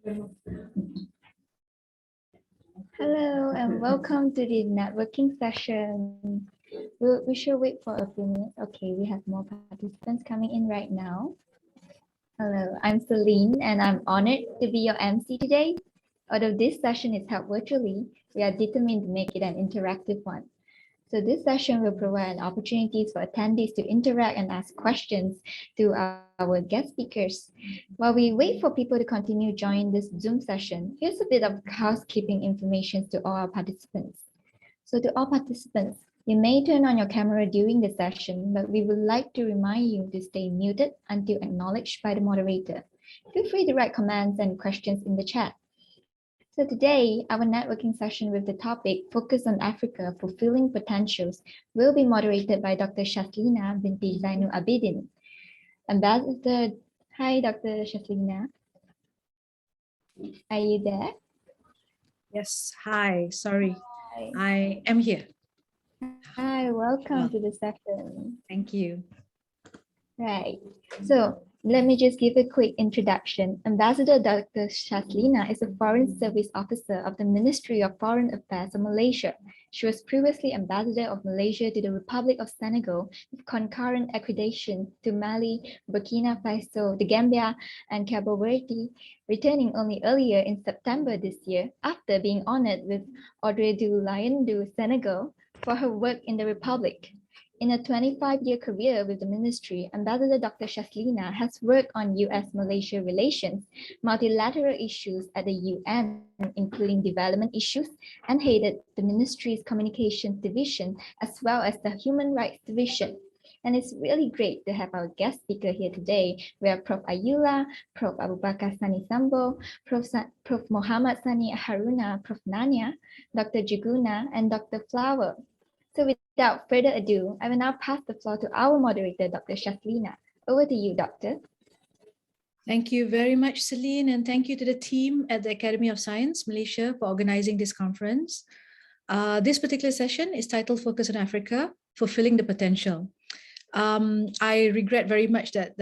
Hello and welcome to the networking session. We should wait for a few minutes. Okay, we have more participants coming in right now. Hello, I'm Celine and I'm honored to be your MC today. Although this session is held virtually, we are determined to make it an interactive one. So this session will provide opportunities for attendees to interact and ask questions to our guest speakers. While we wait for people to continue joining this Zoom session, here's a bit of housekeeping information to all our participants. So to all participants, you may turn on your camera during the session, but we would like to remind you to stay muted until acknowledged by the moderator. Feel free to write comments and questions in the chat. So today, our networking session with the topic Focus on Africa, Fulfilling Potentials will be moderated by Dr. Shazelina Zainul Abidin. Ambassador, hi Dr. Shazelina. Are you there? Yes, hi, sorry. Hi. I am here. Hi, welcome to the session. Thank you. Right, so let me just give a quick introduction. Ambassador Dr. Shazelina is a Foreign Service Officer of the Ministry of Foreign Affairs of Malaysia. She was previously Ambassador of Malaysia to the Republic of Senegal with concurrent accreditation to Mali, Burkina Faso, the Gambia, and Cabo Verde, returning only earlier in September this year after being honored with Ordre du Lion du Senegal for her work in the Republic. In a 25-year career with the ministry, Ambassador Dr. Shazelina has worked on US-Malaysia relations, multilateral issues at the UN, including development issues, and headed the ministry's communications division, as well as the human rights division. And it's really great to have our guest speaker here today. We have Prof. Ayula, Prof. Abu Bakar Sani Sambo, Prof. Muhammad Sani Haruna, Prof. Nanya, Dr. Juguna, and Dr. Flower. So without further ado, I will now pass the floor to our moderator, Dr. Shazelina. Over to you, Doctor. Thank you very much, Celine, and thank you to the team at the Academy of Science, Malaysia, for organizing this conference. This particular session is titled Focus on Africa, Fulfilling the Potential. I regret very much that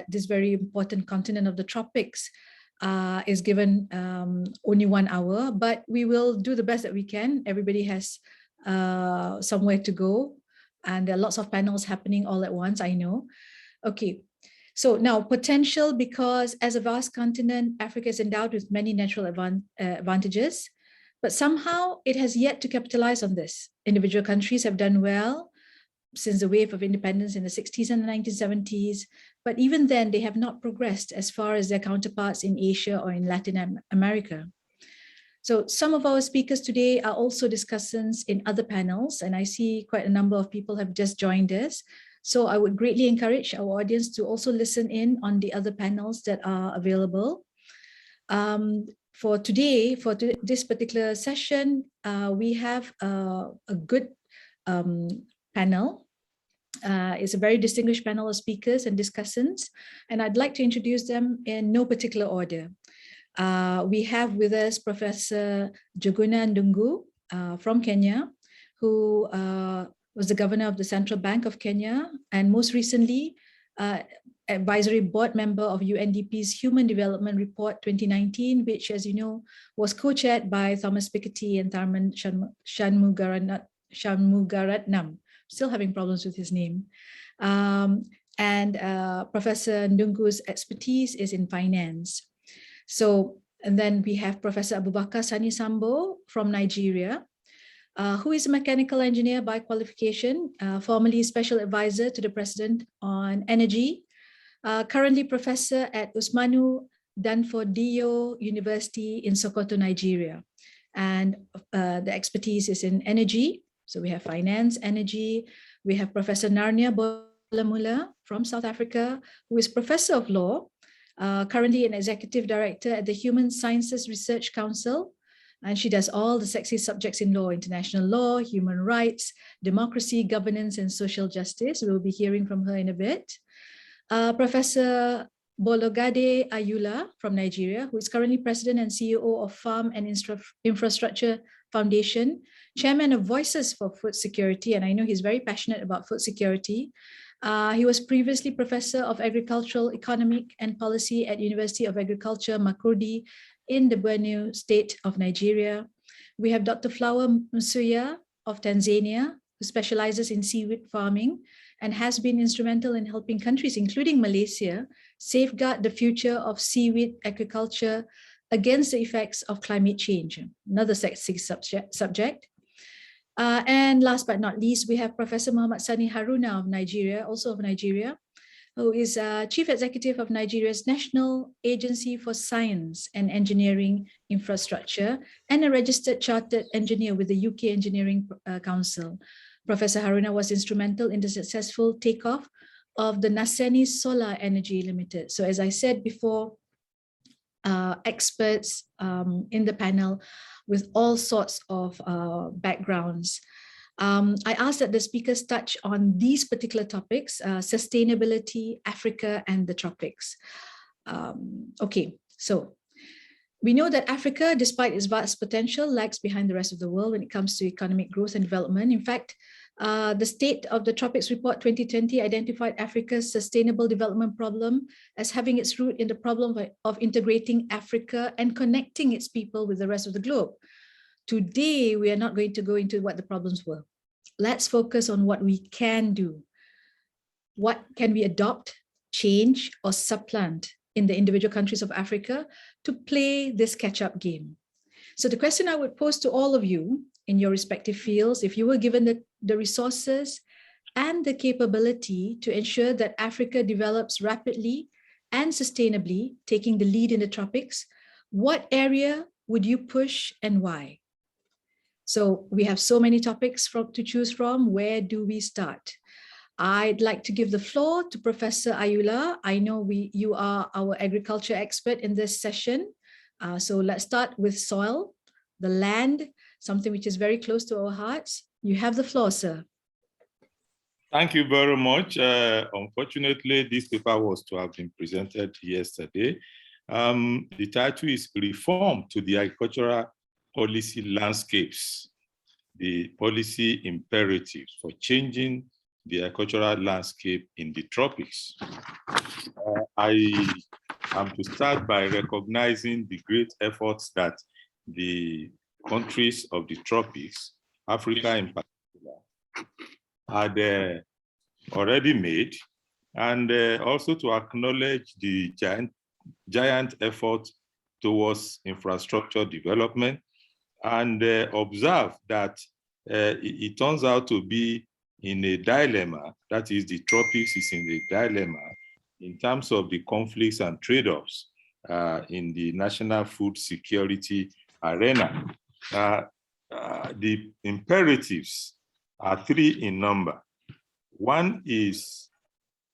this very important continent of the tropics is given only 1 hour, but we will do the best that we can. Everybody has somewhere to go, and there are lots of panels happening all at once, I know. Okay, so now potential, because as a vast continent, Africa is endowed with many natural advantages, but somehow it has yet to capitalize on this. Individual countries have done well since the wave of independence in the 60s and the 1970s, but even then they have not progressed as far as their counterparts in Asia or in Latin America. So some of our speakers today are also discussants in other panels, and I see quite a number of people have just joined us. So I would greatly encourage our audience to also listen in on the other panels that are available. For today, for this particular session, we have a good panel. It's a very distinguished panel of speakers and discussants, and I'd like to introduce them in no particular order. We have with us Professor Juguna Ndungu from Kenya, who was the governor of the Central Bank of Kenya, and most recently, advisory board member of UNDP's Human Development Report 2019, which, as you know, was co-chaired by Thomas Piketty and Tharman Shanmugaratnam. Still having problems with his name. And Professor Ndungu's expertise is in finance. So, and then we have Professor Abu Bakar Sani Sambo from Nigeria, who is a mechanical engineer by qualification, formerly special advisor to the president on energy, currently professor at Usmanu Danfodio University in Sokoto, Nigeria. And the expertise is in energy. So we have finance, energy. We have Professor Narnia Bolamula from South Africa, who is professor of law, currently an executive director at the Human Sciences Research Council. And she does all the sexy subjects in law: international law, human rights, democracy, governance, and social justice. We'll be hearing from her in a bit. Professor Bologade Ayula from Nigeria, who is currently president and CEO of Farm and Infrastructure Foundation, chairman of Voices for Food Security, and I know he's very passionate about food security, He was previously Professor of Agricultural Economic and Policy at University of Agriculture, Makurdi, in the Borno state of Nigeria. We have Dr. Flower Msuya of Tanzania, who specializes in seaweed farming and has been instrumental in helping countries, including Malaysia, safeguard the future of seaweed agriculture against the effects of climate change, another sexy subject. And last but not least, we have Professor Muhammad Sani Haruna of Nigeria, also of Nigeria, who is Chief Executive of Nigeria's National Agency for Science and Engineering Infrastructure and a registered chartered engineer with the UK Engineering Council. Professor Haruna was instrumental in the successful takeoff of the Naseni Solar Energy Limited. So as I said before, experts in the panel with all sorts of backgrounds. I asked that the speakers touch on these particular topics, sustainability, Africa, and the tropics. Okay, so we know that Africa, despite its vast potential, lags behind the rest of the world when it comes to economic growth and development. In fact, the State of the Tropics Report 2020 identified Africa's sustainable development problem as having its root in the problem of integrating Africa and connecting its people with the rest of the globe. Today, we are not going to go into what the problems were. Let's focus on what we can do. What can we adopt, change, or supplant in the individual countries of Africa to play this catch-up game? So the question I would pose to all of you in your respective fields, if you were given the resources and the capability to ensure that Africa develops rapidly and sustainably, taking the lead in the tropics, what area would you push and why? So we have so many topics to choose from. Where do we start? I'd like to give the floor to Professor Ayula. I know you are our agriculture expert in this session. So let's start with soil, the land, something which is very close to our hearts. You have the floor, sir. Thank you very much. Unfortunately, this paper was to have been presented yesterday. The title is Reform to the Agricultural Policy Landscapes, the Policy Imperatives for Changing the Agricultural Landscape in the Tropics. I am to start by recognizing the great efforts that the countries of the tropics, Africa in particular, had already made, and also to acknowledge the giant effort towards infrastructure development, and observe that it turns out to be in a dilemma, that is, the tropics is in a dilemma in terms of the conflicts and trade-offs in the national food security arena. The imperatives are three in number. One is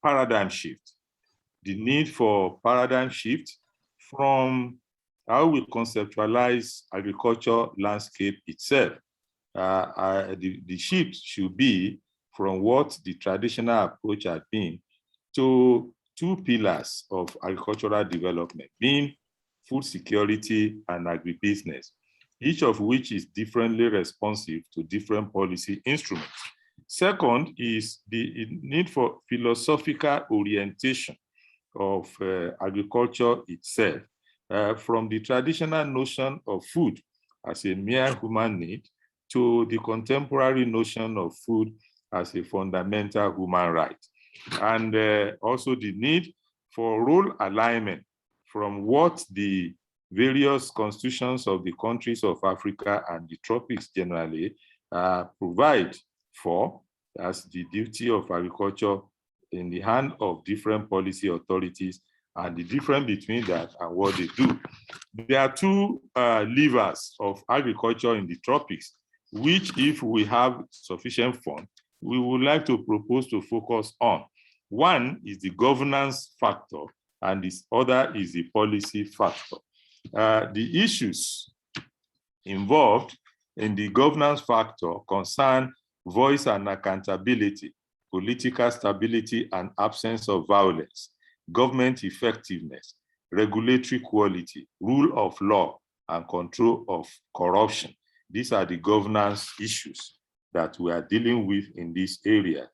paradigm shift, the need for paradigm shift from how we conceptualize agriculture landscape itself. The shift should be from what the traditional approach had been to two pillars of agricultural development, being food security and agribusiness, each of which is differently responsive to different policy instruments. Second is the need for philosophical orientation of agriculture itself, from the traditional notion of food as a mere human need to the contemporary notion of food as a fundamental human right. And also the need for role alignment from what the various constitutions of the countries of Africa and the tropics generally provide for as the duty of agriculture in the hand of different policy authorities, and the difference between that and what they do. There are two levers of agriculture in the tropics, which if we have sufficient funds, we would like to propose to focus on. One is the governance factor, and this other is the policy factor. The issues involved in the governance factor concern voice and accountability, political stability and absence of violence, government effectiveness, regulatory quality, rule of law, and control of corruption. These are the governance issues that we are dealing with in this area.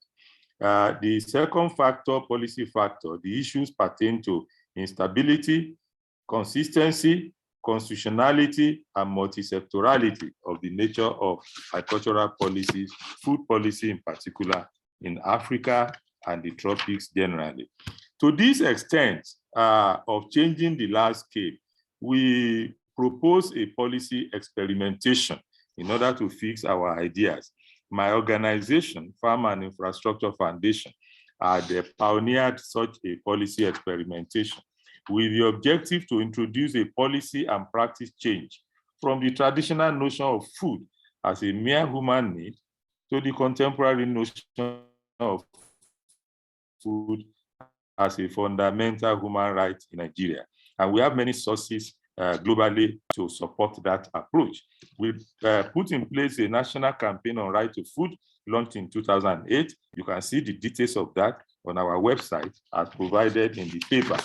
The second factor, policy factor, the issues pertain to instability, consistency, constitutionality, and multisectorality of the nature of agricultural policies, food policy in particular, in Africa and the tropics generally. To this extent of changing the landscape, we propose a policy experimentation in order to fix our ideas. My organization, Farm and Infrastructure Foundation, had pioneered such a policy experimentation with the objective to introduce a policy and practice change from the traditional notion of food as a mere human need to the contemporary notion of food as a fundamental human right in Nigeria. And we have many sources globally to support that approach. We put in place a national campaign on right to food launched in 2008. You can see the details of that on our website as provided in the paper.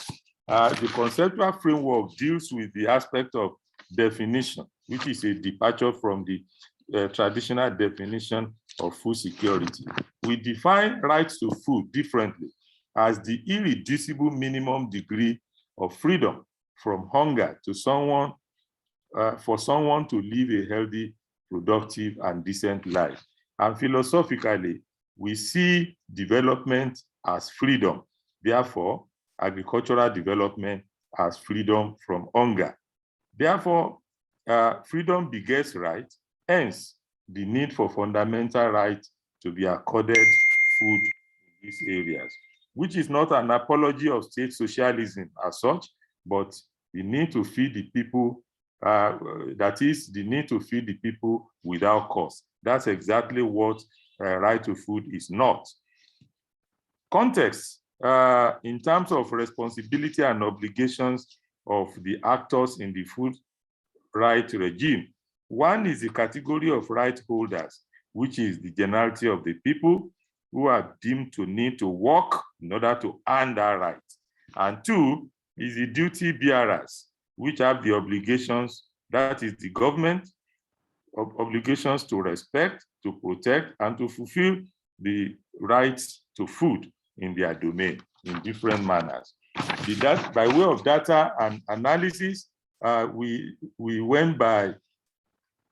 The conceptual framework deals with the aspect of definition, which is a departure from the traditional definition of food security. We define rights to food differently as the irreducible minimum degree of freedom from hunger to someone, for someone to live a healthy, productive, and decent life. And philosophically, we see development as freedom. Therefore, agricultural development as freedom from hunger. Therefore, freedom begets right, hence the need for fundamental right to be accorded food in these areas, which is not an apology of state socialism as such, but the need to feed the people, that is, the need to feed the people without cost. That's exactly what right to food is not. Context, in terms of responsibility and obligations of the actors in the food right regime. One is the category of right holders, which is the generality of the people who are deemed to need to work in order to earn that right. And two is the duty bearers, which have the obligations, that is the government, obligations to respect, to protect, and to fulfill the rights to food in their domain in different manners. By way of data and analysis, we went by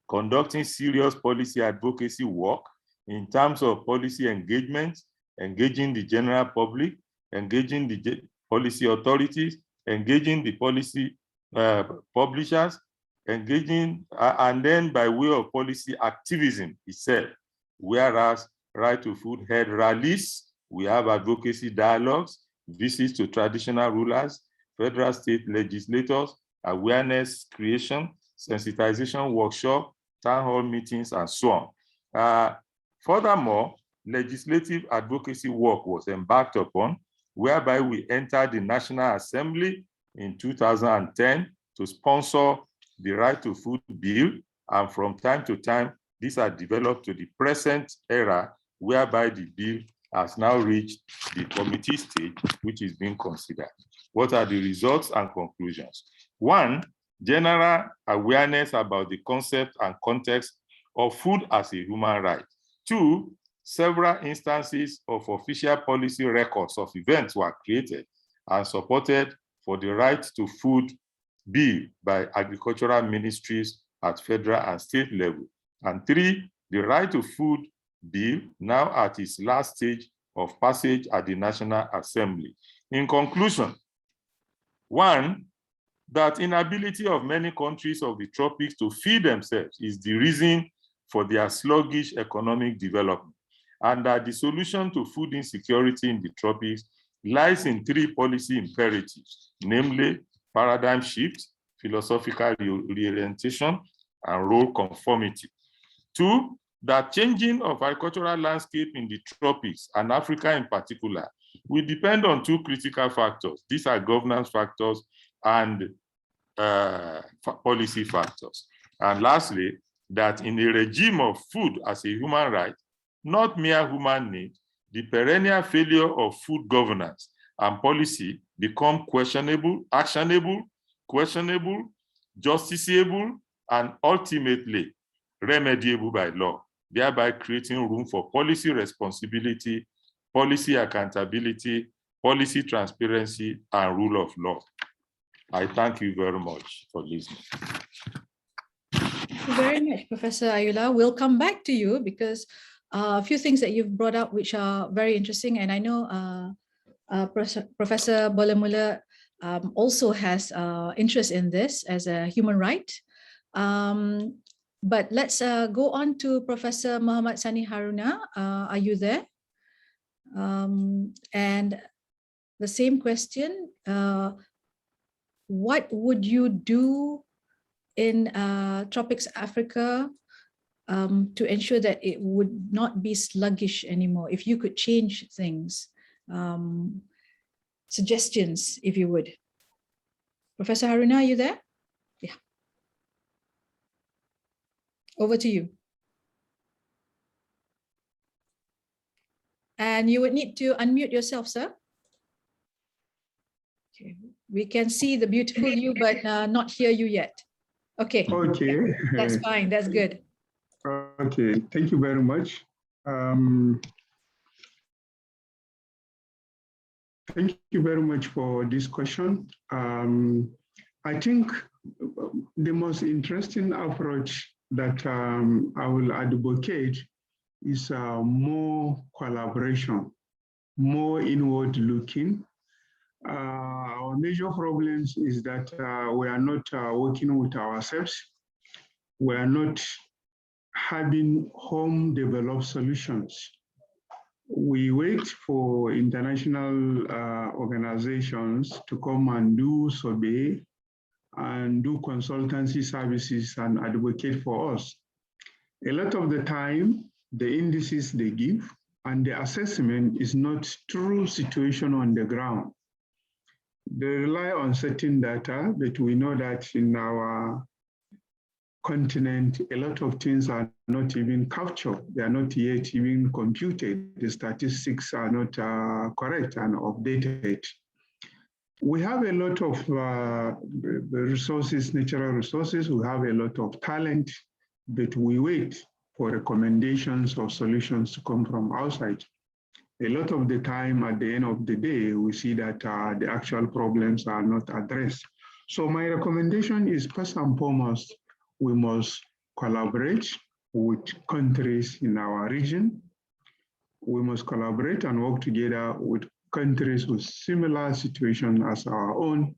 conducting serious policy advocacy work in terms of policy engagement, engaging the general public, engaging the policy authorities, engaging the policy publishers, engaging, and then by way of policy activism itself. Whereas right to food held rallies, we have advocacy dialogues, visits to traditional rulers, federal state legislators, awareness creation, sensitization workshop, town hall meetings, and so on. Furthermore, legislative advocacy work was embarked upon, whereby we entered the National Assembly in 2010 to sponsor the Right to Food Bill, and from time to time, these are developed to the present era, whereby the bill has now reached the committee stage, which is being considered. What are the results and conclusions? One, general awareness about the concept and context of food as a human right. Two, several instances of official policy records of events were created and supported for the right to food bill by agricultural ministries at federal and state level. And three, the right to food bill now at its last stage of passage at the National Assembly. In conclusion, one, that inability of many countries of the tropics to feed themselves is the reason for their sluggish economic development, and that the solution to food insecurity in the tropics lies in three policy imperatives, namely paradigm shift, philosophical reorientation, and role conformity. Two, that changing of agricultural landscape in the tropics and Africa in particular will depend on two critical factors. These are governance factors and policy factors. And lastly, that in a regime of food as a human right, not mere human need, the perennial failure of food governance and policy become questionable, actionable, questionable, justiciable, and ultimately remediable by law, thereby creating room for policy responsibility, policy accountability, policy transparency, and rule of law. I thank you very much for listening. Thank you very much, Professor Ayula. We'll come back to you because a few things that you've brought up which are very interesting, and I know Professor Bolamula also has interest in this as a human right. But let's go on to Professor Muhammad Sani Haruna. Are you there? And the same question, what would you do in Tropics Africa to ensure that it would not be sluggish anymore? If you could change things, suggestions, if you would. Professor Haruna, are you there? Yeah. Over to you. And you would need to unmute yourself, sir. Okay. We can see the beautiful you, but not hear you yet. Okay. Okay. That's fine. That's good. Okay. Thank you very much. Thank you very much for this question. I think the most interesting approach that I will advocate is more collaboration, more inward looking. Our major problems is that we are not working with ourselves. We are not having home developed solutions. We wait for international organizations to come and do survey and do consultancy services and advocate for us. A lot of the time, the indices they give and the assessment is not true situation on the ground. They rely on certain data, but we know that in our continent, a lot of things are not even captured. They are not yet even computed. The statistics are not correct and updated. We have a lot of resources, natural resources. We have a lot of talent, but we wait for recommendations or solutions to come from outside. A lot of the time, at the end of the day, we see that the actual problems are not addressed. So my recommendation is, first and foremost, we must collaborate with countries in our region. We must collaborate and work together with countries with similar situation as our own.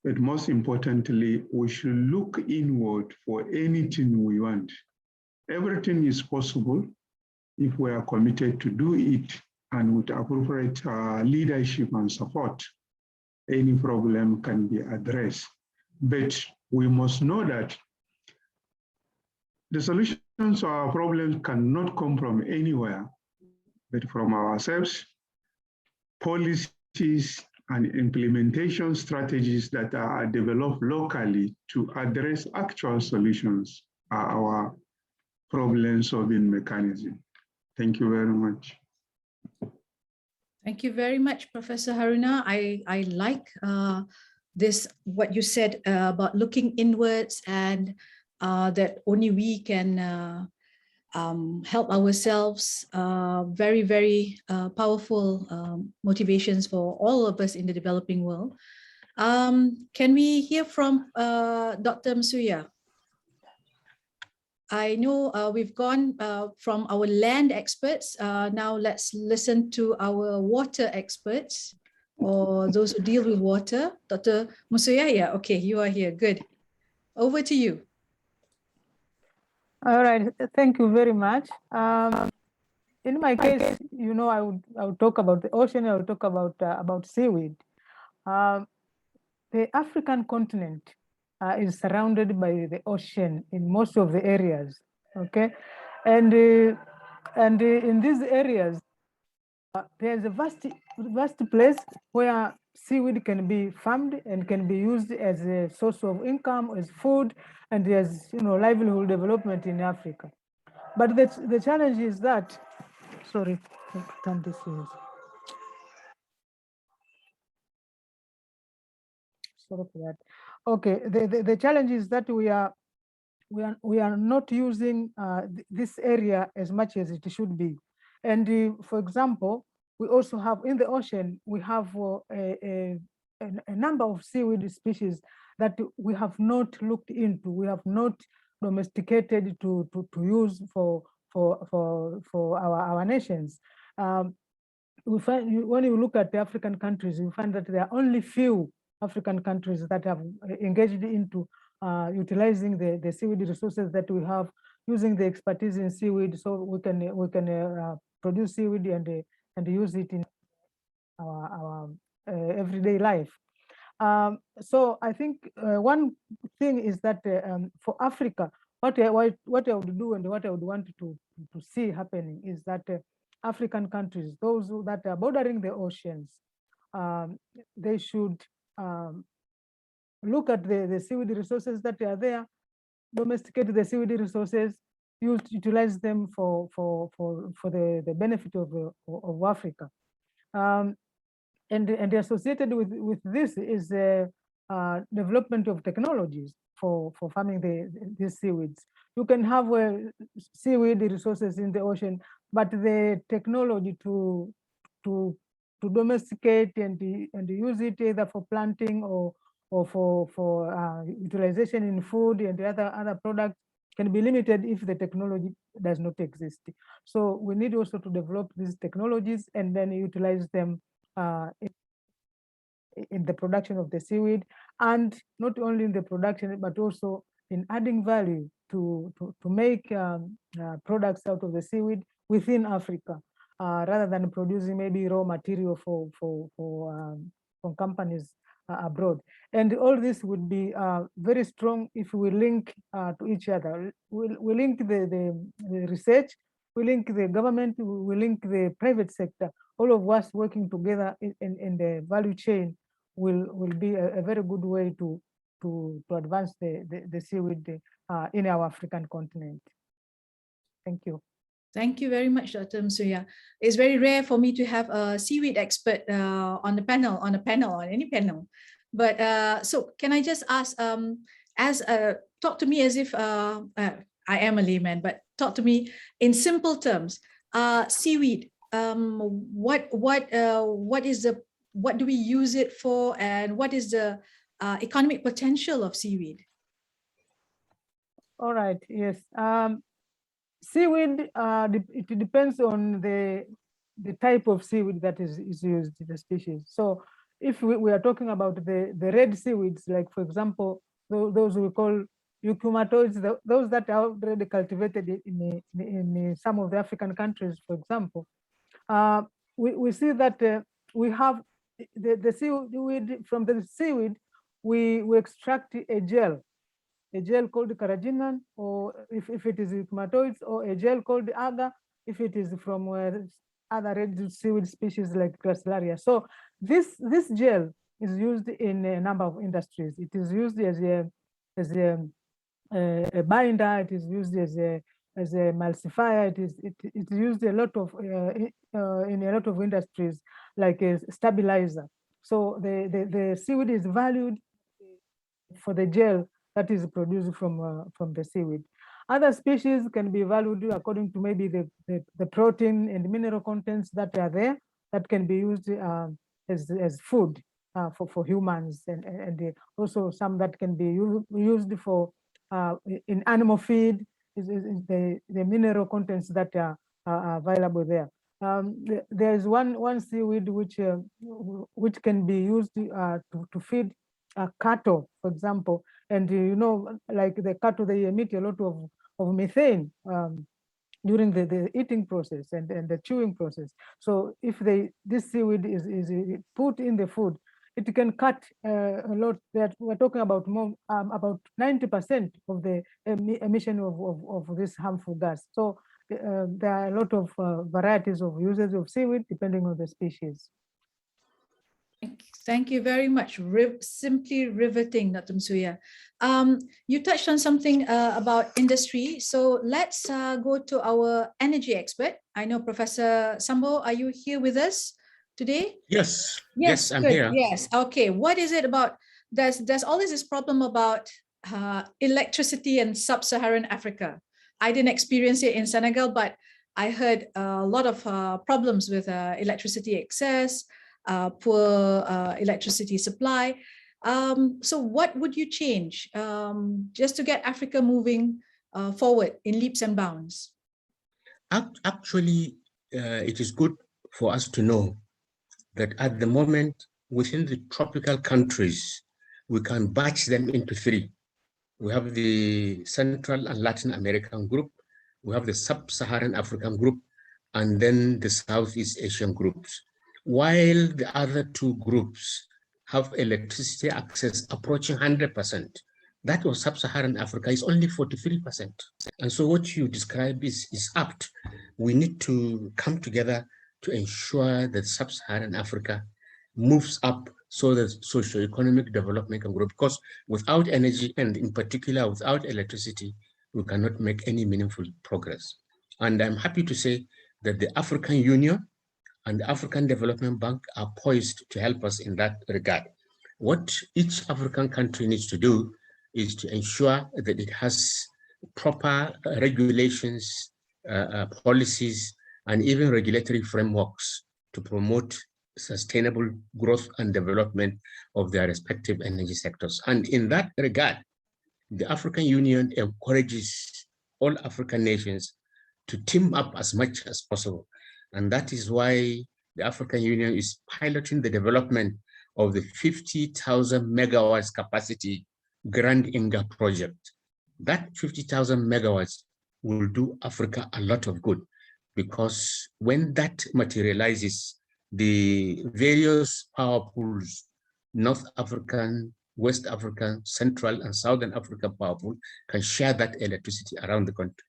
But most importantly, we should look inward for anything we want. Everything is possible if we are committed to do it and with appropriate leadership and support. Any problem can be addressed. But we must know that the solutions to our problems cannot come from anywhere, but from ourselves. Policies and implementation strategies that are developed locally to address actual solutions are our problem-solving mechanism. Thank you very much. Thank you very much, Professor Haruna. I like this, what you said about looking inwards and that only we can help ourselves. Very, very powerful motivations for all of us in the developing world. Can we hear from Dr. Msuya? I know we've gone from our land experts. Now let's listen to our water experts or those who deal with water. Dr. Msuya, yeah, okay, you are here, good. Over to you. All right, thank you very much. In my case, you know, I would talk about the ocean. I would talk about seaweed. The African continent is surrounded by the ocean in most of the areas. Okay, and in these areas, there's a vast place where seaweed can be farmed and can be used as a source of income, as food, and as livelihood development in Africa. But the challenge is that, sorry, turn this is. Sorry for that. Okay, the challenge is that we are not using this area as much as it should be. And for example, we also have in the ocean, we have a number of seaweed species that we have not looked into, we have not domesticated to use for our nations. We find when you look at the African countries, you find that there are only few African countries that have engaged into utilizing the seaweed resources that we have, using the expertise in seaweed, so we can produce seaweed and use it in our everyday life. So I think one thing is that for Africa, what I would do and what I would want to see happening is that African countries, those that are bordering the oceans, they should look at the seaweed resources that are there, domesticate the seaweed resources, utilize them for the benefit of Africa. And associated with this is the development of technologies for farming these seaweeds. You can have seaweed resources in the ocean, but the technology to domesticate and use it either for planting or for utilization in food and other products can be limited if the technology does not exist. So we need also to develop these technologies and then utilize them in the production of the seaweed, and not only in the production, but also in adding value to make products out of the seaweed within Africa, rather than producing maybe raw material from companies abroad. And all this would be very strong if we link to each other. We link the research, we link the government, we link the private sector. All of us working together in the value chain will be a very good way to advance the seaweed in our African continent. Thank you. Thank you very much, Dr. Msuya. It's very rare for me to have a seaweed expert on the panel, on any panel. But so can I just ask, talk to me as if I am a layman, but talk to me in simple terms. Seaweed, what do we use it for, and what is the economic potential of seaweed? All right, yes. Seaweed, it depends on the type of seaweed that is used, the species. So if we are talking about the red seaweeds, like for example, those we call euchumatoids, those that are already cultivated in some of the African countries, for example, we see that we have the seaweed. From the seaweed, we extract a gel called carrageenan, or if it is euchumatoids, or a gel called agar, if it is from other red seaweed species like Gracilaria. So this gel is used in a number of industries. It is used as a binder. It is used as a emulsifier. It's used a lot of in a lot of industries, like a stabilizer. So the seaweed is valued for the gel that is produced from the seaweed. Other species can be valued according to maybe the protein and mineral contents that are there, that can be used as food for humans, and also some that can be used for in animal feed, is the mineral contents that are available there. There is one seaweed which can be used to feed cattle, for example, and like the cattle, they emit a lot of methane during the eating process and the chewing process. So if this seaweed is put in the food, it can cut a lot. That we're talking about more about 90% of the emission of this harmful gas. So there are a lot of varieties of uses of seaweed depending on the species. Thank you very much. Simply riveting, Dr. Msuya. You touched on something about industry. So let's go to our energy expert. I know Professor Sambo, are you here with us today? Yes, I'm good. here. Yes, okay. What is it about? There's always this problem about electricity in sub-Saharan Africa. I didn't experience it in Senegal, but I heard a lot of problems with electricity excess, poor electricity supply. So what would you change just to get Africa moving forward in leaps and bounds? Actually, it is good for us to know that at the moment, within the tropical countries, we can batch them into three. We have the Central and Latin American group, we have the Sub-Saharan African group, and then the Southeast Asian groups. While the other two groups have electricity access approaching 100%, that of Sub-Saharan Africa is only 43%. And so what you describe is apt. We need to come together to ensure that Sub-Saharan Africa moves up so that socio-economic development can grow, because without energy, and in particular without electricity, we cannot make any meaningful progress. And I'm happy to say that the African Union and the African Development Bank are poised to help us in that regard. What each African country needs to do is to ensure that it has proper regulations, policies, and even regulatory frameworks to promote sustainable growth and development of their respective energy sectors. And in that regard, the African Union encourages all African nations to team up as much as possible. And that is why the African Union is piloting the development of the 50,000 megawatts capacity Grand Inga project. That 50,000 megawatts will do Africa a lot of good, because when that materializes, the various power pools, North African, West African, Central and Southern African power pool, can share that electricity around the country.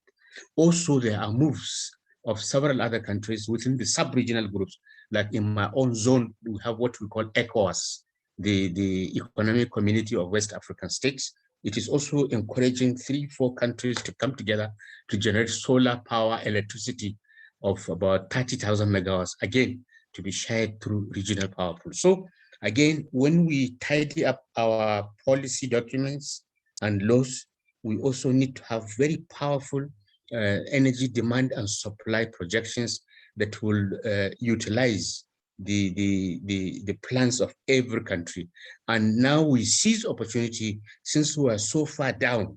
Also, there are moves of several other countries within the sub-regional groups. Like in my own zone, we have what we call ECOWAS, the Economic Community of West African States. It is also encouraging 3-4 countries to come together to generate solar power electricity of about 30,000 megawatts, again, to be shared through regional power pools. So again, when we tidy up our policy documents and laws, we also need to have very powerful energy demand and supply projections that will utilize the plans of every country. And now we seize opportunity, since we are so far down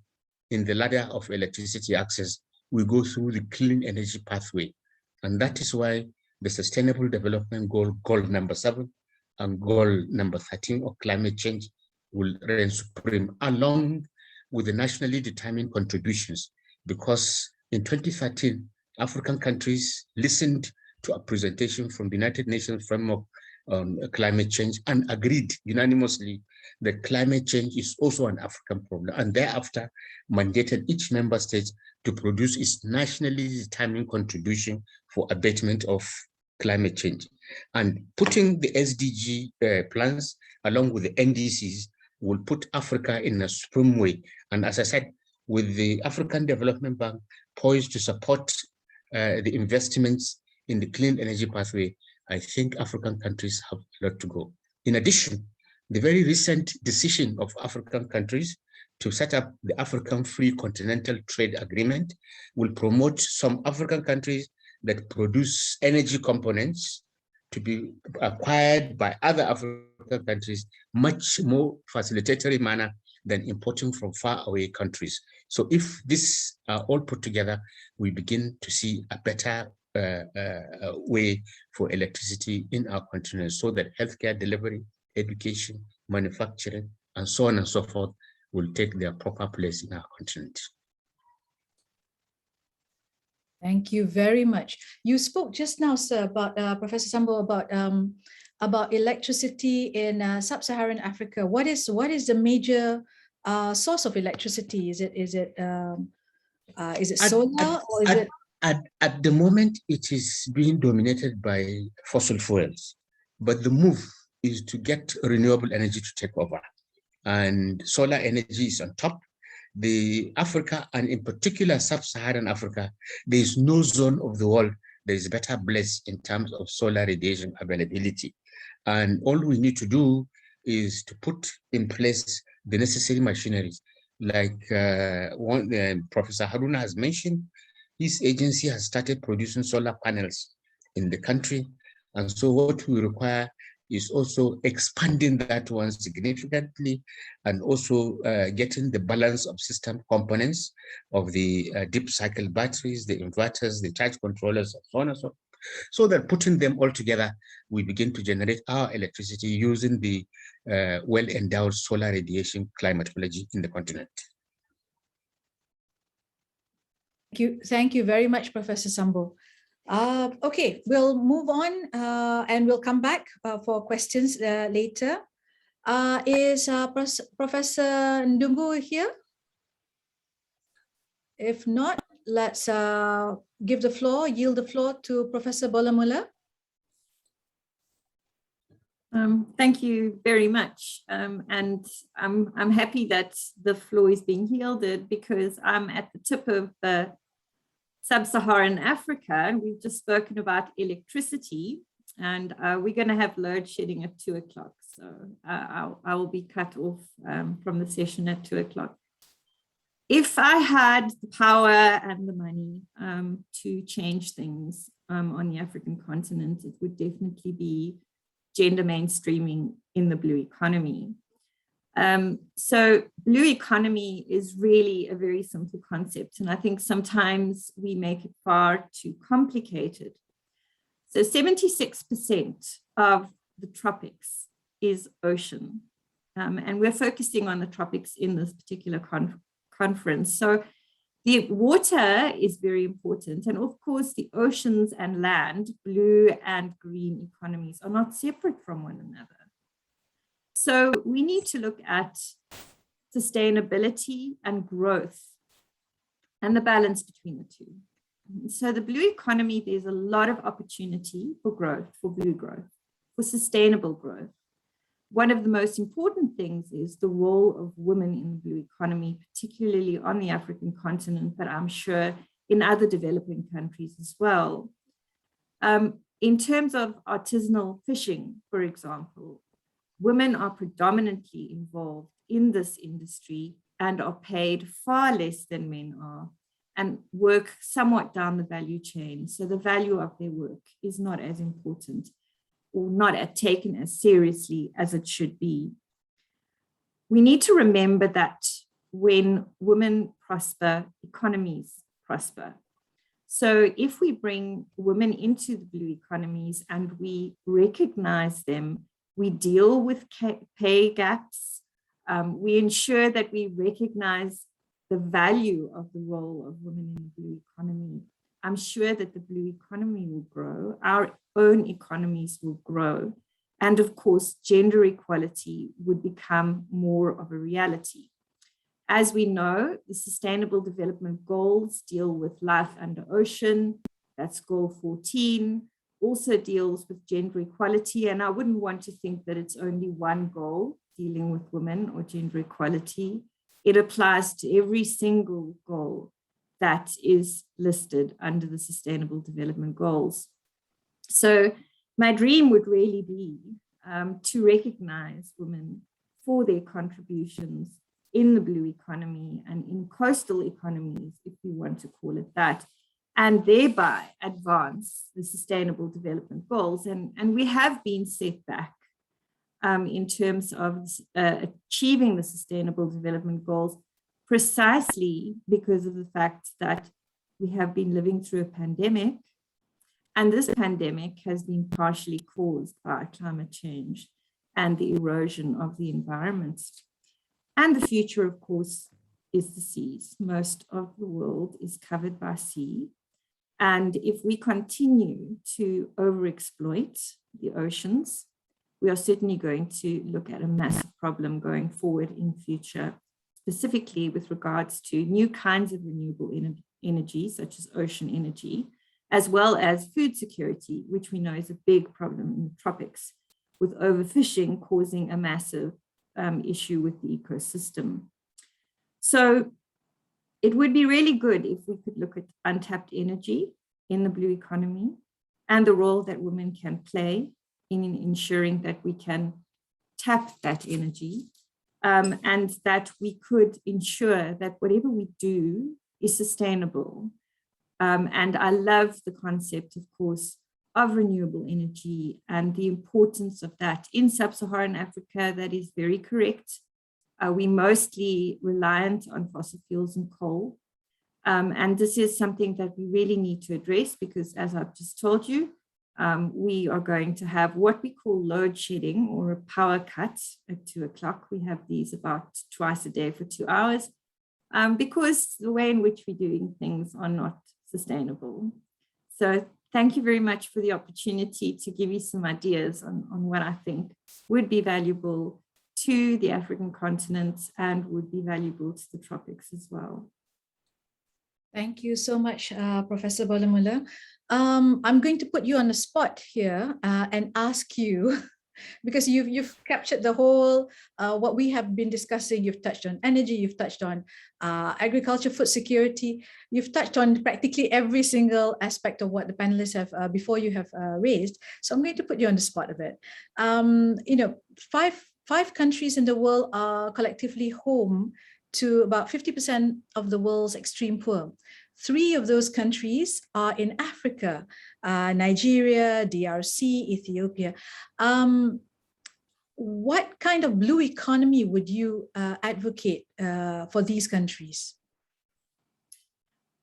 in the ladder of electricity access, we go through the clean energy pathway. And that is why the Sustainable Development Goal, goal number 7, and goal number 13 of climate change will reign supreme, along with the nationally determined contributions. Because in 2013, African countries listened to a presentation from the United Nations Framework on Climate Change and agreed unanimously that climate change is also an African problem, and thereafter mandated each member state to produce its nationally determined contribution for abatement of climate change. And putting the SDG plans along with the NDCs will put Africa in a supreme way. And as I said, with the African Development Bank poised to support the investments in the clean energy pathway, I think African countries have a lot to go. In addition, the very recent decision of African countries to set up the African Free Continental Trade Agreement will promote some African countries that produce energy components to be acquired by other African countries much more facilitatory manner than importing from far away countries. So if this are all put together, we begin to see a better way for electricity in our continent, so that healthcare delivery, education, manufacturing, and so on and so forth will take their proper place in our continent. Thank you very much. You spoke just now, sir, about Professor Sambo, about electricity in sub-Saharan Africa. What is the major source of electricity? Is it solar, or is it? At the moment, it is being dominated by fossil fuels, but the move is to get renewable energy to take over, and solar energy is on top. The Africa, and in particular sub-Saharan Africa, there is no zone of the world that is better blessed in terms of solar radiation availability. And all we need to do is to put in place the necessary machineries, like Professor Haruna has mentioned. his agency has started producing solar panels in the country. And so what we require is also expanding that one significantly, and also getting the balance of system components of the deep cycle batteries, the inverters, the charge controllers, and so on and so on, so that putting them all together, we begin to generate our electricity using the well-endowed solar radiation climatology in the continent. Thank you very much, Professor Sambo. Okay, we'll move on and we'll come back for questions later. Is Professor Ndungu here? If not, let's yield the floor to Professor Bolamula. Thank you very much. And I'm happy that the floor is being yielded, because I'm at the tip of sub-Saharan Africa. We've just spoken about electricity, and we're going to have load shedding at 2 o'clock. So I will be cut off from the session at 2 o'clock. If I had the power and the money to change things on the African continent, it would definitely be gender mainstreaming in the blue economy. So blue economy is really a very simple concept, and I think sometimes we make it far too complicated. So 76% of the tropics is ocean, and we're focusing on the tropics in this particular conference. So the water is very important, and of course the oceans and land, blue and green economies, are not separate from one another. So we need to look at sustainability and growth and the balance between the two. So the blue economy, there's a lot of opportunity for growth, for blue growth, for sustainable growth. One of the most important things is the role of women in the blue economy, particularly on the African continent, but I'm sure in other developing countries as well. In terms of artisanal fishing, for example, women are predominantly involved in this industry and are paid far less than men are, and work somewhat down the value chain. So the value of their work is not as important, or not taken as seriously as it should be. We need to remember that when women prosper, economies prosper. So if we bring women into the blue economies and we recognize them, we deal with pay gaps, we ensure that we recognize the value of the role of women in the blue economy, I'm sure that the blue economy will grow, our own economies will grow, and of course, gender equality would become more of a reality. As we know, the Sustainable Development Goals deal with life under ocean, that's goal 14, also deals with gender equality, and I wouldn't want to think that it's only one goal dealing with women or gender equality. It applies to every single goal that is listed under the Sustainable Development Goals. So my dream would really be to recognize women for their contributions in the blue economy and in coastal economies, if we want to call it that, and thereby advance the Sustainable Development Goals. And we have been set back in terms of achieving the Sustainable Development Goals, precisely because of the fact that we have been living through a pandemic, and this pandemic has been partially caused by climate change and the erosion of the environment. And the future, of course, is the seas. Most of the world is covered by sea. And if we continue to overexploit the oceans, we are certainly going to look at a massive problem going forward in future, specifically with regards to new kinds of renewable energy, such as ocean energy, as well as food security, which we know is a big problem in the tropics, with overfishing causing a massive issue with the ecosystem. So it would be really good if we could look at untapped energy in the blue economy and the role that women can play in ensuring that we can tap that energy, and that we could ensure that whatever we do is sustainable. And I love the concept, of course, of renewable energy and the importance of that in sub-Saharan Africa. That is very correct. We're mostly reliant on fossil fuels and coal. And this is something that we really need to address because, as I've just told you, we are going to have what we call load shedding or a power cut at 2 o'clock. We have these about twice a day for 2 hours because the way in which we're doing things are not sustainable. So thank you very much for the opportunity to give you some ideas on what I think would be valuable to the African continent and would be valuable to the tropics as well. Thank you so much, Professor Bolamula. I'm going to put you on the spot here and ask you, because you've captured the whole, what we have been discussing. You've touched on energy, you've touched on agriculture, food security, you've touched on practically every single aspect of what the panelists have before you have raised. So I'm going to put you on the spot a bit. You know, five countries in the world are collectively home to about 50% of the world's extreme poor. 3 of those countries are in Africa, Nigeria, DRC, Ethiopia. What kind of blue economy would you advocate for these countries?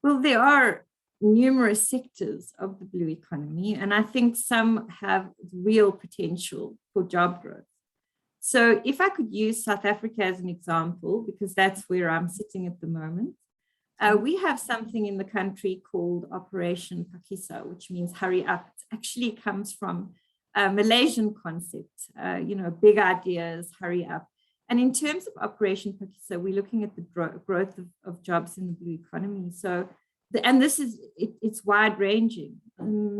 Well, there are numerous sectors of the blue economy, and I think some have real potential for job growth. So if I could use South Africa as an example, because that's where I'm sitting at the moment, we have something in the country called Operation Pakisa, which means hurry up. It actually comes from a Malaysian concept, you know, big ideas, hurry up. And in terms of Operation Pakisa, we're looking at the growth of jobs in the blue economy. So, and this is, it's wide ranging.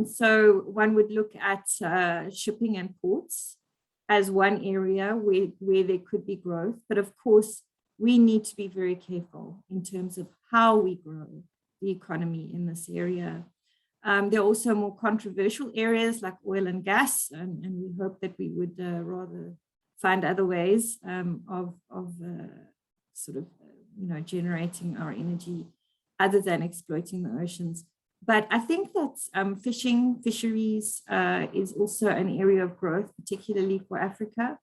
So one would look at shipping and ports as one area where there could be growth. But of course, we need to be very careful in terms of how we grow the economy in this area. There are also more controversial areas like oil and gas, and we hope that we would rather find other ways of sort of, you know, generating our energy other than exploiting the oceans. But I think that fisheries is also an area of growth, particularly for Africa.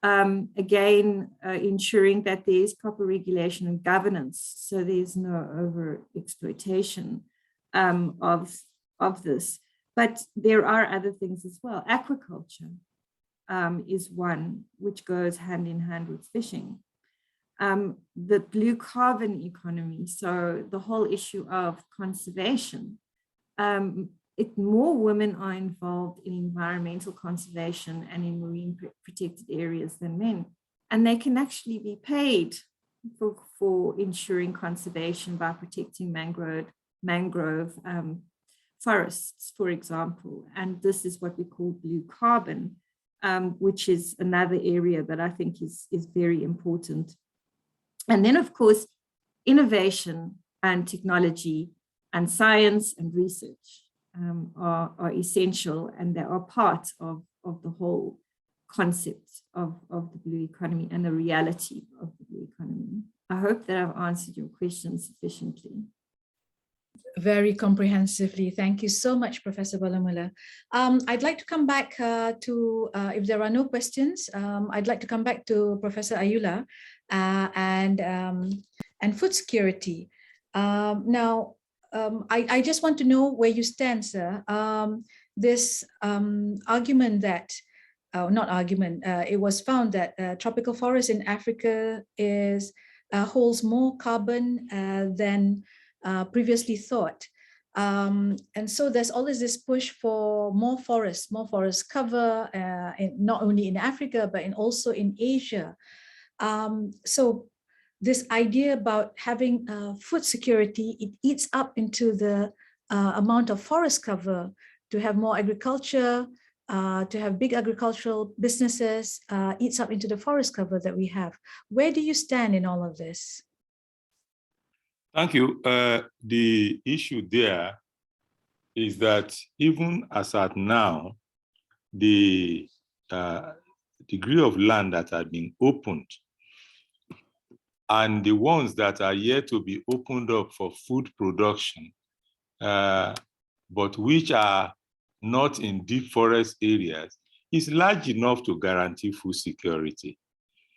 Again, ensuring that there is proper regulation and governance, so there's no over-exploitation of this. But there are other things as well. Aquaculture is one which goes hand in hand with fishing. The blue carbon economy, so the whole issue of conservation. More women are involved in environmental conservation and in marine protected areas than men. And they can actually be paid for ensuring conservation by protecting mangrove forests, for example. And this is what we call blue carbon, which is another area that I think is very important. And then, of course, innovation and technology and science and research are essential, and they are part of the whole concept of the blue economy and the reality of the blue economy. I hope that I've answered your question sufficiently. Very comprehensively. Thank you so much, Professor Bolamula. I'd like to come back to, if there are no questions, I'd like to come back to Professor Ayula and food security. Now, I just want to know where you stand, sir. This argument that, not argument, it was found that tropical forest in Africa holds more carbon than previously thought. And so there's always this push for more forest cover, not only in Africa, but also in Asia. So this idea about having food security, it eats up into the amount of forest cover to have more agriculture, to have big agricultural businesses, eats up into the forest cover that we have. Where do you stand in all of this? Thank you. The issue there is that even as at now, the degree of land that have been opened and the ones that are yet to be opened up for food production but which are not in deep forest areas, is large enough to guarantee food security,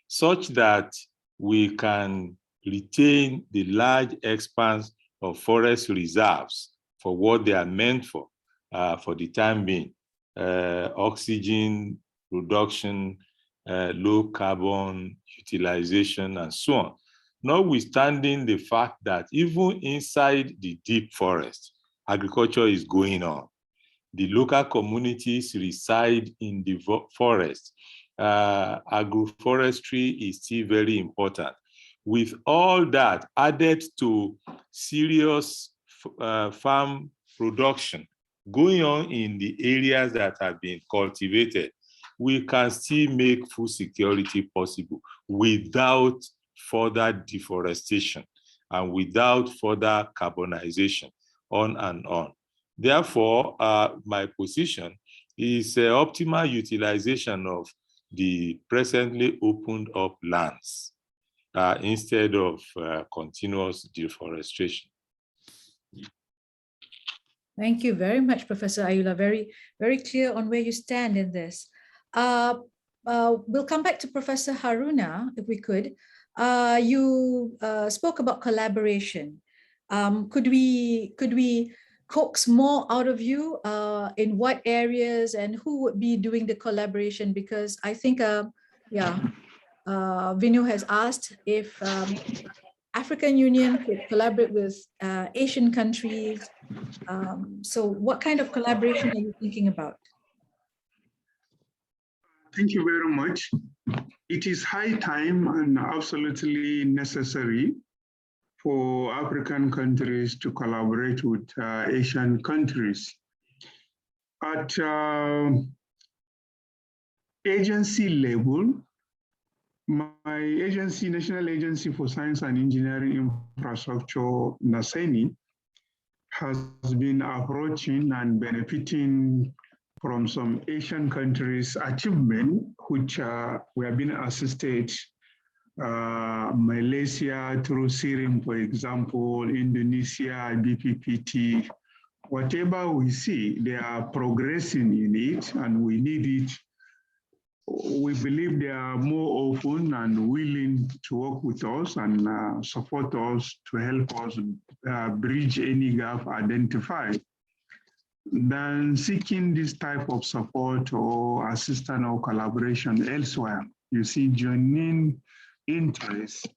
such that we can retain the large expanse of forest reserves for what they are meant for the time being, oxygen production, low carbon utilization, and so on. Notwithstanding the fact that even inside the deep forest, agriculture is going on. The local communities reside in the forest. Agroforestry is still very important. With all that added to serious farm production going on in the areas that have been cultivated, we can still make food security possible without further deforestation and without further carbonization, on and on. Therefore, my position is optimal utilization of the presently opened up lands instead of continuous deforestation. Thank you very much, Professor Ayula. Very, very clear on where you stand in this. We'll come back to Professor Haruna, if we could. You spoke about collaboration. Could we coax more out of you in what areas and who would be doing the collaboration? Because I think, Vinu has asked if African Union could collaborate with Asian countries. So what kind of collaboration are you thinking about? Thank you very much. It is high time and absolutely necessary for African countries to collaborate with Asian countries. At agency level, my agency, National Agency for Science and Engineering Infrastructure, NASENI, has been approaching and benefiting from some Asian countries' achievement, which we have been assisted Malaysia through SIRIM, for example, Indonesia, BPPT. Whatever we see, they are progressing in it and we need it. We believe they are more open and willing to work with us and support us to help us bridge any gap identified than seeking this type of support or assistance or collaboration elsewhere. You see genuine interest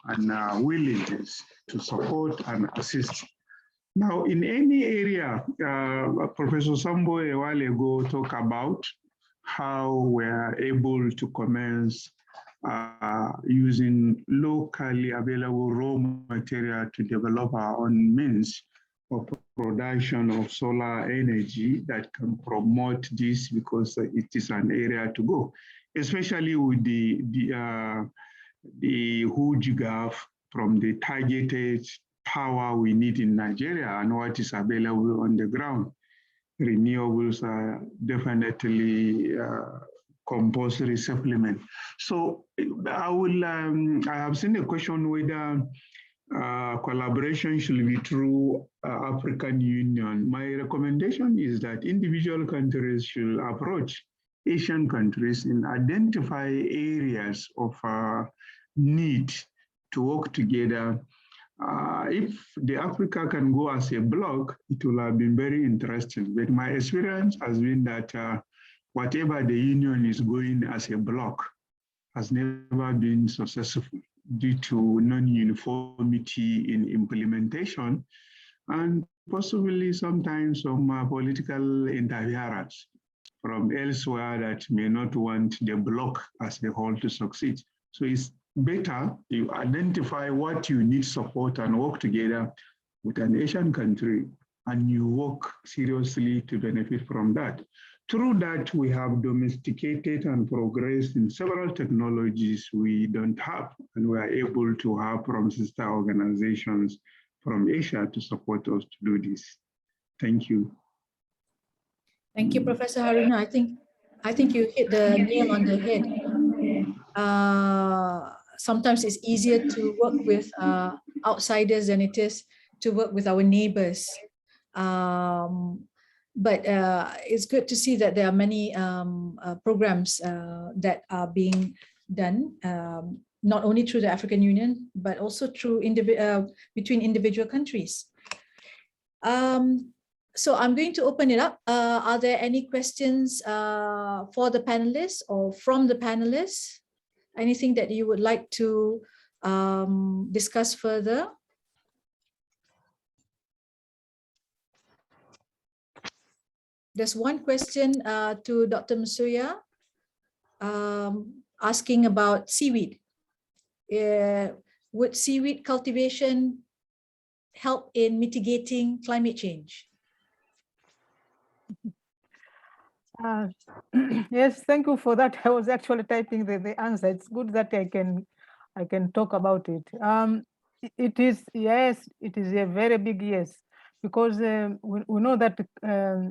and willingness to support and assist. Now, in any area, Professor Sambo a while ago talked about how we're able to commence using locally available raw material to develop our own means of production of solar energy that can promote this, because it is an area to go, especially with the huge gap from the targeted power we need in Nigeria and what is available on the ground. Renewables are definitely compulsory supplement. So I have seen a question whether collaboration should be through African Union. My recommendation is that individual countries should approach Asian countries and identify areas of need to work together. If the Africa can go as a bloc, it will have been very interesting. But my experience has been that whatever the union is going as a bloc has never been successful due to non-uniformity in implementation and possibly sometimes some political interference from elsewhere that may not want the bloc as a whole to succeed. So it's better you identify what you need support and work together with an Asian country and you work seriously to benefit from that. Through that, we have domesticated and progressed in several technologies we don't have, and we are able to have from sister organizations from Asia to support us to do this. Thank you. Thank you, Professor Haruna. I think you hit the nail on the head. Sometimes it's easier to work with outsiders than it is to work with our neighbors. But it's good to see that there are many programs that are being done, not only through the African Union, but also through between individual countries. So I'm going to open it up. Are there any questions for the panelists or from the panelists? Anything that you would like to discuss further? There's one question to Dr. Masuya asking about seaweed. Would seaweed cultivation help in mitigating climate change? Yes, thank you for that. I was actually typing the answer. It's good that I can talk about it. It is, yes, it is a very big yes, because we know that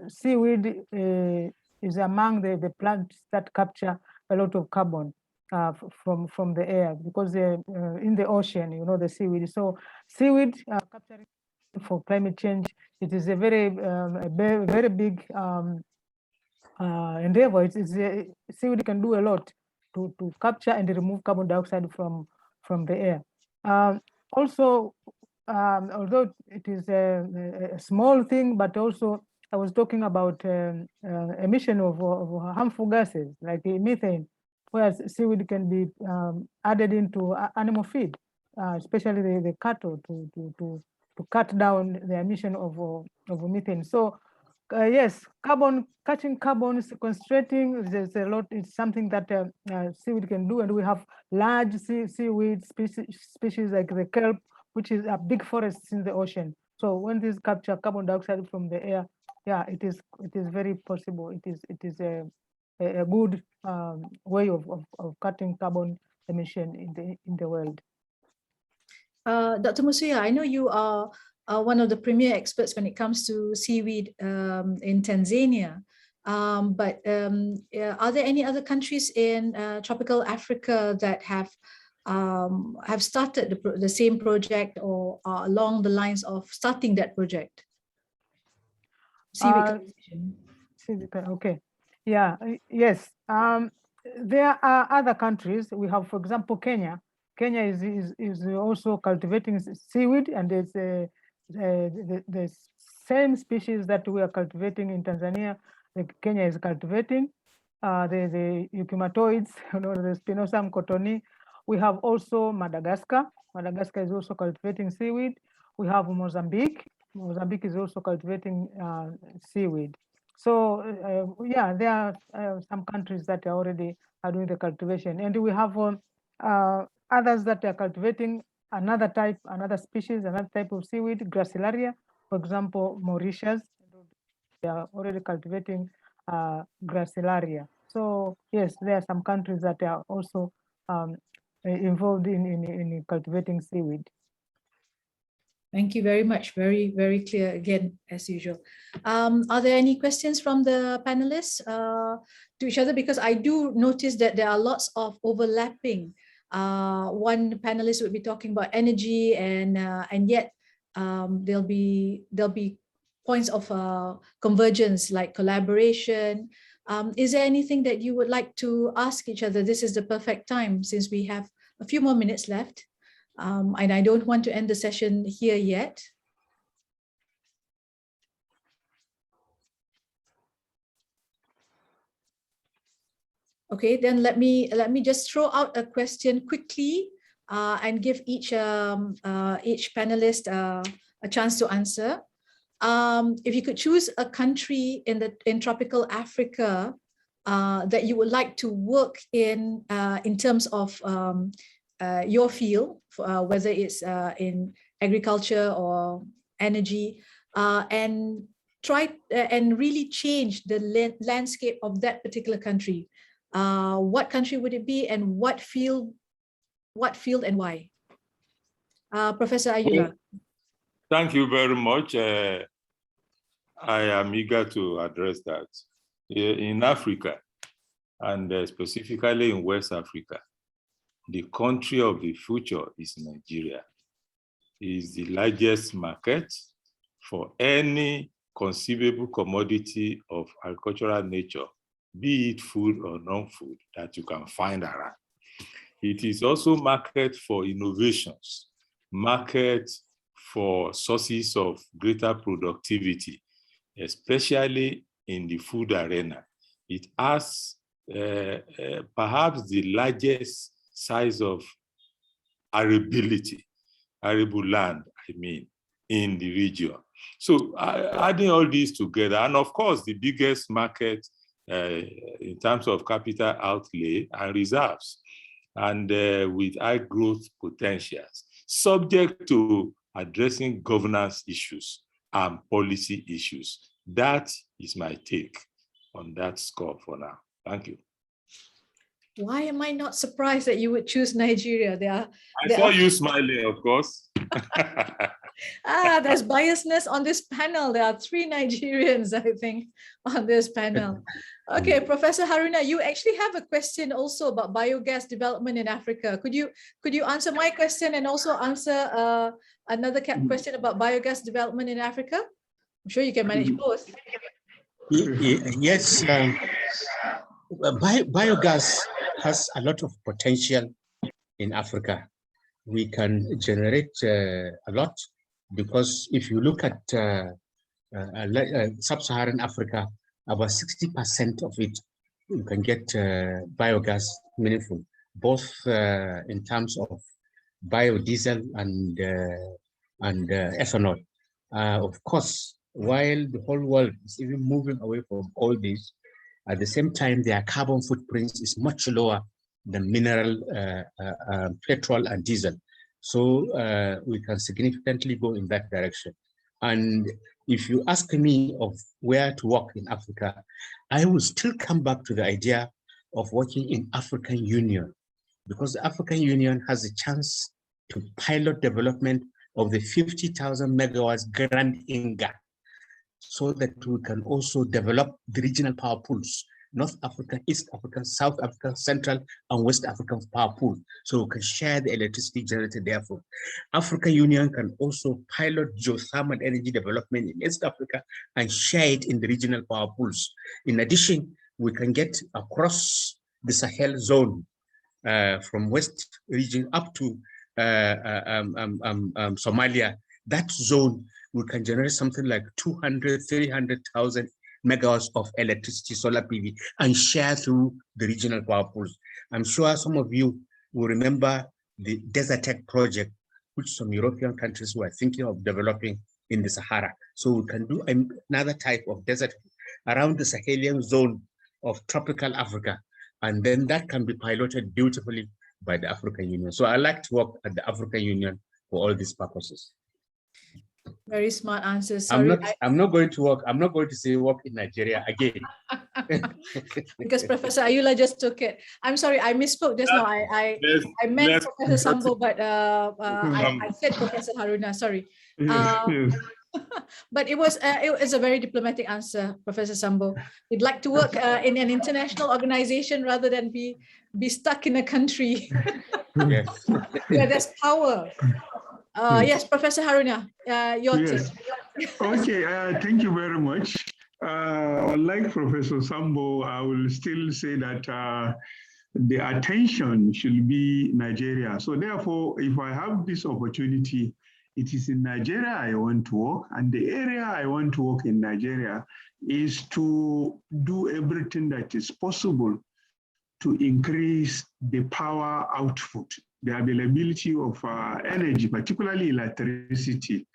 seaweed is among the plants that capture a lot of carbon from the air, because in the ocean, you know, the seaweed. So seaweed capturing for climate change, it is a very big endeavor. Seaweed can do a lot to capture and remove carbon dioxide from the air. Also, although it is a small thing, but also I was talking about emission of harmful gases like methane, where seaweed can be added into animal feed, especially the cattle, to cut down the emission of methane. So yes, catching carbon, sequestrating, there's a lot. It's something that seaweed can do, and we have large seaweed species like the kelp, which is a big forests in the ocean. So when these capture carbon dioxide from the air, yeah, it is very possible. It is a good way of cutting carbon emission in the world. Dr. Masuya, I know you are one of the premier experts when it comes to seaweed in Tanzania. But are there any other countries in tropical Africa that have started the same project, or are along the lines of starting that project? Seaweed cultivation. Okay. Yeah. Yes. There are other countries. We have, for example, Kenya. Kenya is also cultivating seaweed, and it's the same species that we are cultivating in Tanzania. Like Kenya is cultivating the eupimatoids, you know, the Spinosum cottonii. We have also Madagascar. Madagascar is also cultivating seaweed. We have Mozambique. Mozambique is also cultivating seaweed. So yeah, there are some countries that are already doing the cultivation, and we have others that are cultivating another species, another type of seaweed, Gracilaria. For example, Mauritius, they are already cultivating Gracilaria. So yes, there are some countries that are also involved in cultivating seaweed. Thank you very much. Very, very clear again, as usual. Are there any questions from the panelists to each other? Because I do notice that there are lots of overlapping. One panelist would be talking about energy, and yet there'll be points of convergence like collaboration. Is there anything that you would like to ask each other? This is the perfect time, since we have a few more minutes left. And I don't want to end the session here yet. Okay, then let me just throw out a question quickly and give each panelist a chance to answer. If you could choose a country in tropical Africa that you would like to work in terms of your field, whether it's in agriculture or energy, and try and really change the landscape of that particular country, what country would it be, and what field and why? Professor Ayura. Thank you very much. I am eager to address that. In Africa, and specifically in West Africa, the country of the future is Nigeria. It is the largest market for any conceivable commodity of agricultural nature, be it food or non-food, that you can find around. It is also market for innovations, market for sources of greater productivity, especially in the food arena. It has perhaps the largest size of arable land, in the region. So adding all these together, and of course, the biggest market in terms of capital outlay and reserves, and with high growth potentials, subject to addressing governance issues and policy issues. That is my take on that score for now. Thank you. Why am I not surprised that you would choose Nigeria? I saw you smiling, of course. There's biasness on this panel. There are 3 Nigerians, I think, on this panel. Okay, Professor Haruna, you actually have a question also about biogas development in Africa. Could you answer my question and also answer another question about biogas development in Africa? I'm sure you can manage both. Yes, biogas has a lot of potential in Africa. We can generate a lot, because if you look at sub-Saharan Africa, about 60% of it, you can get biogas meaningful, both in terms of biodiesel and ethanol. Of course, while the whole world is even moving away from all this, at the same time, their carbon footprint is much lower than mineral, petrol and diesel. So we can significantly go in that direction. And if you ask me of where to work in Africa, I will still come back to the idea of working in African Union, because the African Union has a chance to pilot development of the 50,000 megawatts Grand Inga, so that we can also develop the regional power pools, North African, East African, South African, Central and West African power pool, so we can share the electricity generated therefore. African Union can also pilot geothermal energy development in East Africa and share it in the regional power pools. In addition, we can get across the Sahel zone from West region up to Somalia. That zone, we can generate something like 200, 300,000 megawatts of electricity, solar PV, and share through the regional power pools. I'm sure some of you will remember the Desert Tech project, which some European countries were thinking of developing in the Sahara. So we can do another type of desert around the Sahelian zone of tropical Africa, and then that can be piloted beautifully by the African Union. So I like to work at the African Union for all these purposes. Very smart answer. Sorry, I'm not going to work. I'm not going to say work in Nigeria again. Because Professor Ayula just took it. I'm sorry, I misspoke just now. I meant Professor Sambo, but I said Professor Haruna. Sorry. But it was a very diplomatic answer, Professor Sambo. We'd like to work in an international organization rather than be stuck in a country. Yes. Where there's power. Yes, Professor Haruna, your turn. Okay, thank you very much. Like Professor Sambo, I will still say that the attention should be Nigeria. So therefore, if I have this opportunity, it is in Nigeria I want to work, and the area I want to work in Nigeria is to do everything that is possible to increase the power output, the availability of energy, particularly electricity.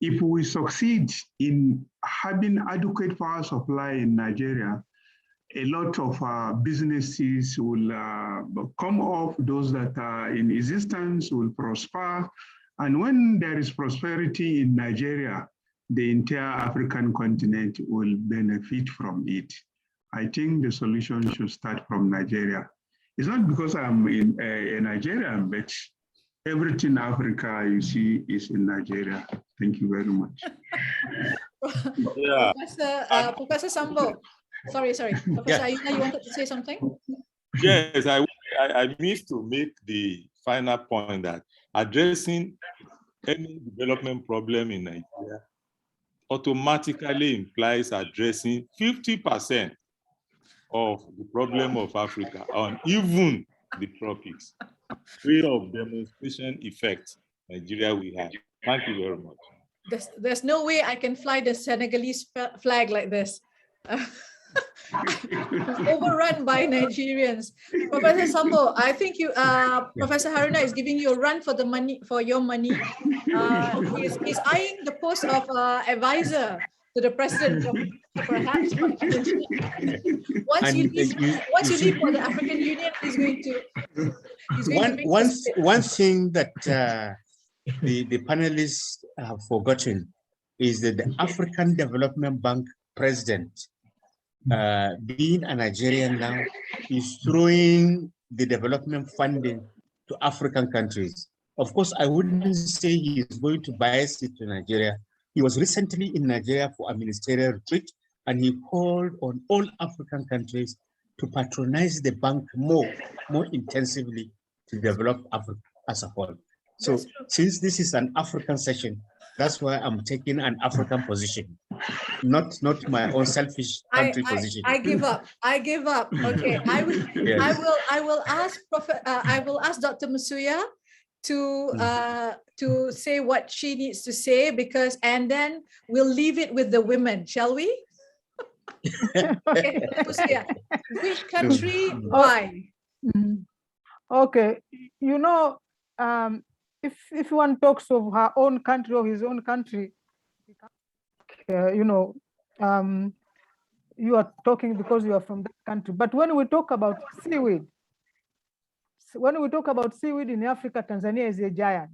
If we succeed in having adequate power supply in Nigeria, a lot of businesses will come up, those that are in existence will prosper. And when there is prosperity in Nigeria, the entire African continent will benefit from it. I think the solution should start from Nigeria. It's not because I'm a Nigerian, but everything Africa you see is in Nigeria. Thank you very much. Yeah. Professor Sambo, sorry. Professor Ayuna, you wanted to say something? Yes, I missed to make the final point that addressing any development problem in Nigeria automatically implies addressing 50% of the problem of Africa on even the tropics. Way of demonstration effect Nigeria we have. Thank you very much. There's no way I can fly the Senegalese flag like this. Overrun by Nigerians. Professor Sambo, I think you, Professor Haruna is giving you a run for the money, for your money. He's eyeing the post of advisor to the president, perhaps. Once you leave for the African Union, he's going to. One thing that the panelists have forgotten is that the African Development Bank president, being a Nigerian now, is throwing the development funding to African countries. Of course, I wouldn't say he is going to bias it to Nigeria. He was recently in Nigeria for a ministerial retreat, and he called on all African countries to patronize the bank more intensively to develop Africa as a whole. So since this is an African session, that's why I'm taking an African position, not my own selfish country position. I give up. I give up. Okay, I will ask Dr. Masuya to say what she needs to say, because, and then we'll leave it with the women, shall we? Okay, Dr. Masuya, which country, why? Okay, you know, if one talks of her own country or his own country, you know, you are talking because you are from that country. But when we talk about seaweed, in Africa, Tanzania is a giant.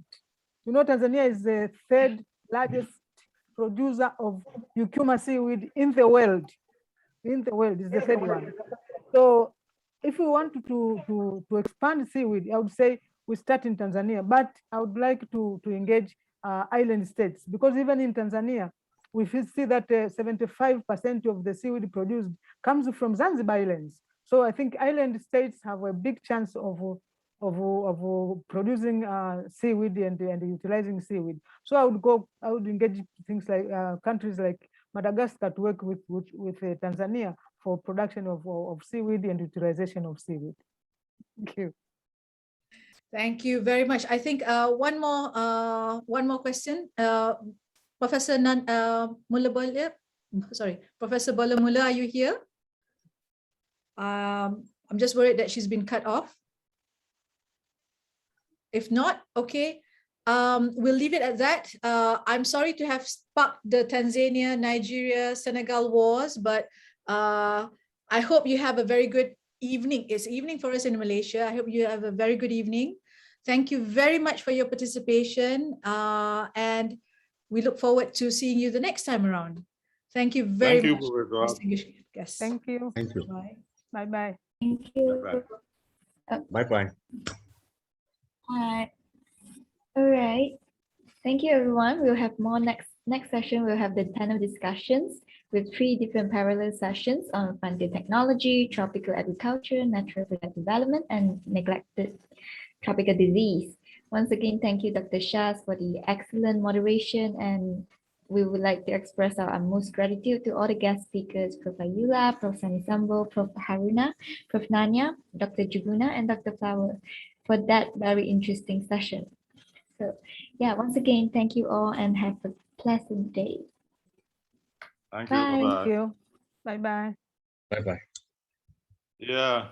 You know, Tanzania is the third largest producer of eucuma seaweed in the world. In the world, is the third one. So if we want to expand seaweed, I would say we start in Tanzania, but I would like to engage island states, because even in Tanzania, we see that 75% of the seaweed produced comes from Zanzibar Islands. So I think island states have a big chance of producing seaweed and utilizing seaweed. So I would engage things like countries like Madagascar to work with Tanzania for production of seaweed and utilization of seaweed. Thank you. Thank you very much. I think one more question. Professor Professor Bola Mula, are you here? I'm just worried that she's been cut off. If not, okay, we'll leave it at that. I'm sorry to have sparked the Tanzania, Nigeria, Senegal wars, but I hope you have a very good evening. It's evening for us in Malaysia. I hope you have a very good evening. Thank you very much for your participation, and we look forward to seeing you the next time around. Thank you very much. Distinguished guests. Thank you. Thank you. Bye. Bye-bye. Thank you. Bye-bye. Hi. All right. Thank you, everyone. We'll have more next session. We'll have the panel discussions with 3 different parallel sessions on frontier technology, tropical agriculture, natural development, and neglected tropical disease. Once again, thank you, Dr. Shaz, for the excellent moderation, and we would like to express our utmost gratitude to all the guest speakers, Prof. Ayula, Prof. Sani Sambo, Prof. Haruna, Prof. Nanya, Dr. Juguna, and Dr. Flower for that very interesting session. So yeah, once again, thank you all and have a pleasant day. Thank you. Bye. Thank you. Bye-bye. Bye-bye. Yeah.